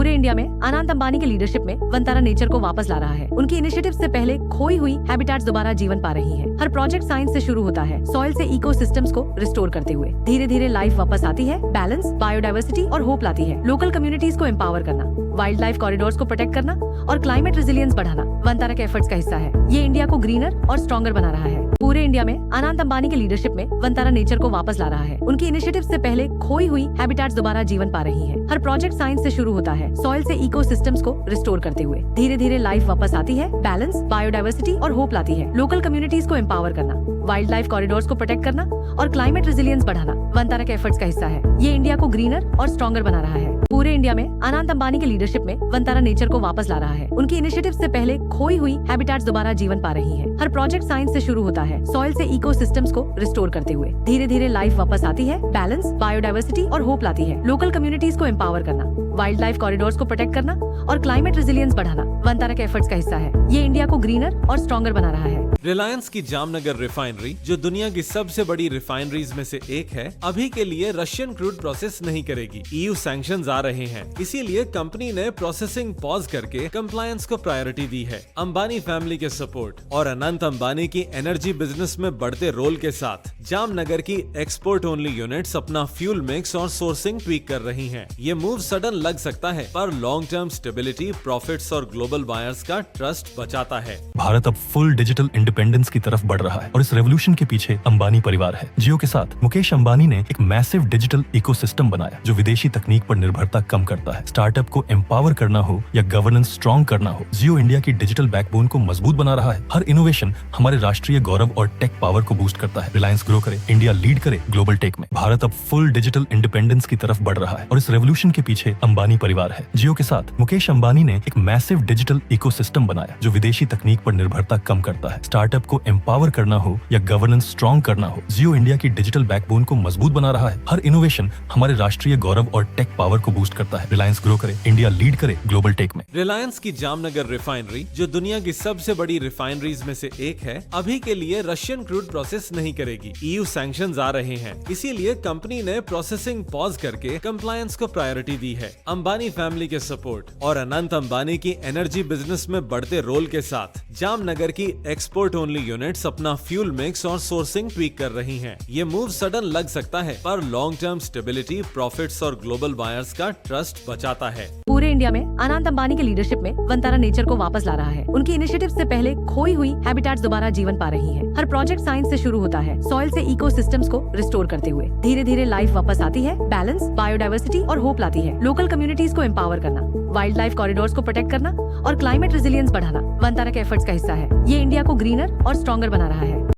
पूरे इंडिया में अनंत अंबानी के लीडरशिप में वनतारा नेचर को वापस ला रहा है। उनकी इनिशिएटिव से पहले खोई हुई हैबिटेट्स दोबारा जीवन पा रही हैं। हर प्रोजेक्ट साइंस से शुरू होता है, सॉइल से इकोसिस्टम्स को रिस्टोर करते हुए। धीरे धीरे लाइफ वापस आती है, बैलेंस, बायोडाइवर्सिटी और होप लाती है। लोकल कम्युनिटीज को एम्पावर करना, वाइल्ड लाइफ कॉरिडोर्स को प्रोटेक्ट करना और क्लाइमेट रेजिलियंस बढ़ाना वनतारा के एफर्ट्स का हिस्सा है। ये इंडिया को ग्रीनर और स्ट्रॉन्गर बना रहा है। पूरे इंडिया में अनंत अंबानी के लीडरशिप में वनतारा नेचर को वापस ला रहा है। उनकी इनिशिएटिव से पहले खोई हुई हैबिटेट्स दोबारा जीवन पा रही हैं। हर प्रोजेक्ट साइंस से शुरू होता है, सॉइल से इकोसिस्टम्स को रिस्टोर करते हुए। धीरे धीरे लाइफ वापस आती है, बैलेंस, बायोडाइवर्सिटी और होप लाती है। लोकल कम्युनिटीज को एम्पावर करना, वाइल्ड लाइफ कॉरिडोर्स को प्रोटेक्ट करना और क्लाइमेट रेजिलियंस बढ़ाना वनतारा के एफर्ट्स का हिस्सा है। ये इंडिया को ग्रीनर और स्ट्रॉन्गर बना रहा है। पूरे इंडिया में अनंत अंबानी के लीडरशिप में वनतारा नेचर को वापस ला रहा है। उनकी इनिशिएटिव से पहले खोई हुई हैबिटेट्स दोबारा जीवन पा रही हैं। हर प्रोजेक्ट साइंस से शुरू होता है, सॉइल से इकोसिस्टम्स को रिस्टोर करते हुए। धीरे धीरे लाइफ वापस आती है, बैलेंस, बायोडाइवर्सिटी और होप लाती है। लोकल कम्युनिटीज को एम्पावर करना, वाइल्ड लाइफ कॉरिडोर्स को प्रोटेक्ट करना और क्लाइमेट रेजिलियंस बढ़ाना वनतारा के एफर्ट्स का हिस्सा है। ये इंडिया को ग्रीनर और स्ट्रॉन्गर बना रहा है। रिलायंस की जामनगर रिफाइनरी, जो दुनिया की सबसे बड़ी रिफाइनरीज में से एक है, अभी के लिए रशियन क्रूड प्रोसेस नहीं करेगी। ईयू सैंक्शंस आ रहे हैं, इसीलिए कंपनी ने प्रोसेसिंग पॉज करके कंप्लायंस को प्रायोरिटी दी है। अंबानी फैमिली के सपोर्ट और अनंत अंबानी की एनर्जी बिजनेस में बढ़ते रोल के साथ जामनगर की एक्सपोर्ट ओनली यूनिट्स अपना फ्यूल मिक्स और सोर्सिंग ट्वीक कर रही हैं। ये मूव सडन लग सकता है, पर लॉन्ग टर्म स्टेबिलिटी, प्रॉफिट्स और ग्लोबल बायर्स का ट्रस्ट बचाता है। भारत अब फुल डिजिटल इंडिपेंडेंस की तरफ बढ़ रहा है और इस रेवोल्यूशन के पीछे अंबानी परिवार है। जियो के साथ मुकेश अंबानी ने एक मैसिव डिजिटल इकोसिस्टम बनाया जो विदेशी तकनीक पर निर्भरता कम करता है। स्टार्टअप को एम्पावर करना हो या गवर्नेंस स्ट्रॉन्ग करना हो, जियो इंडिया की डिजिटल बैकबोन को मजबूत बना रहा है। हर इनोवेशन हमारे राष्ट्रीय गौरव और टेक पावर को बूस्ट करता है। रिलायंस ग्रो करे, इंडिया लीड करे ग्लोबल टेक में। भारत अब फुल डिजिटल इंडिपेंडेंस की तरफ बढ़ रहा है और इस रेवोल्यूशन के पीछे अंबानी परिवार है। जियो के साथ मुकेश अंबानी ने एक मैसिव डिजिटल इकोसिस्टम बनाया जो विदेशी तकनीक पर निर्भरता कम करता है। स्टार्टअप को एम्पावर करना हो या गवर्नेंस स्ट्रॉन्ग करना हो, जियो इंडिया की डिजिटल बैकबोन को मजबूत बना रहा है। हर इनोवेशन हमारे राष्ट्रीय गौरव और टेक पावर को बूस्ट करता है। रिलायंस ग्रो करे, इंडिया लीड करे ग्लोबल टेक में। रिलायंस की जामनगर रिफाइनरी, जो दुनिया की सबसे बड़ी रिफाइनरीज में से एक है, अभी के लिए रशियन क्रूड प्रोसेस नहीं करेगी। ईयू सैंक्शंस आ रहे हैं, इसीलिए कंपनी ने प्रोसेसिंग पॉज करके कंप्लायंस को प्रायोरिटी दी है। अंबानी फैमिली के सपोर्ट और अनंत अंबानी की एनर्जी बिजनेस में बढ़ते रोल के साथ जामनगर की एक्सपोर्ट ओनली यूनिट्स अपना फ्यूल मिक्स और सोर्सिंग ट्वीक कर रही हैं। ये मूव सडन लग सकता है, पर लॉन्ग टर्म स्टेबिलिटी, प्रॉफिट्स और ग्लोबल बायर्स का ट्रस्ट बचाता है। पूरे इंडिया में अनंत अंबानी के लीडरशिप में वनतारा नेचर को वापस ला रहा है। उनकी इनिशिएटिव से पहले खोई हुई हैबिटेट्स दोबारा जीवन पा रही हैं। हर प्रोजेक्ट साइंस से शुरू होता है, सॉइल से इकोसिस्टम्स को रिस्टोर करते हुए। धीरे धीरे लाइफ वापस आती है, बैलेंस, बायोडाइवर्सिटी और होप लाती है। लोकल कम्युनिटीज को एम्पावर करना, वाइल्ड लाइफ कॉरिडोर्स को प्रोटेक्ट करना और क्लाइमेट रेजिलियंस बढ़ाना वनतारा के एफर्ट्स का हिस्सा है। ये इंडिया को ग्रीनर और स्ट्रॉन्गर बना रहा है।